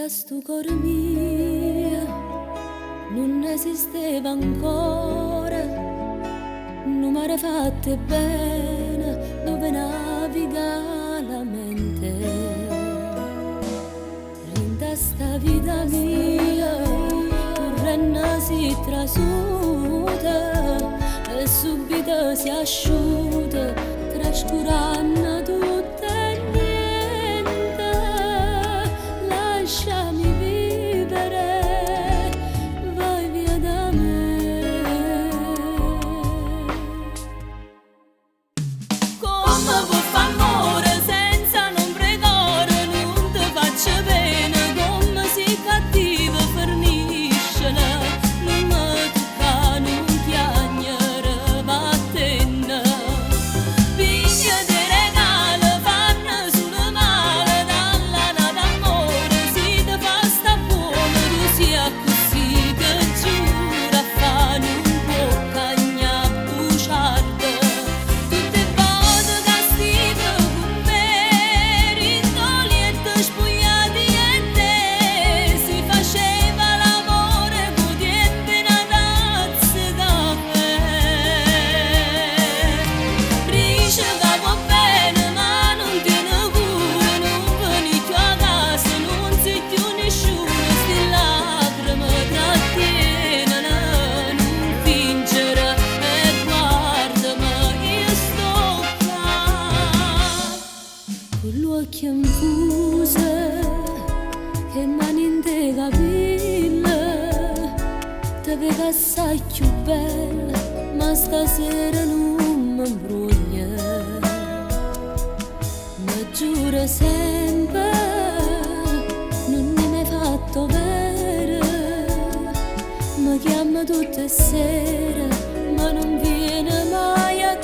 Da sto cuore mio non esisteva ancora, non mi era fatte bene dove naviga la mente. Rinda sta vita mia, correnne si trasuta e subito si asciuta, trascurando tutto e niente. Lasciami vivere, vai via da me. Come può fa' amore senza non pregare, non ti faccio bene, come si cattiva forniscela, non mi tocca, non chiagnere, vattene. Piglia di regalo, fanno solo male, dalla d'amore, si ti fa sta buona, tu sia così che giura, fa non può cagnare bugiarda. Tutte volte che stive con me, rintoliette spogliati e te, si faceva l'amore con diente una tazza di caffè. Ricevavo bene ma non tiene cura, non veni più a casa, non sei più nessuno, sti lacrime trattienere, non fingere e guardami, io sto qua. Con gli occhi infusi e mani in te capille, te vedo assai più bella, ma stasera non mi imbrugna. Mi giuro sempre, non ne mi hai fatto vero, mi chiama tutte sere, ma non viene mai a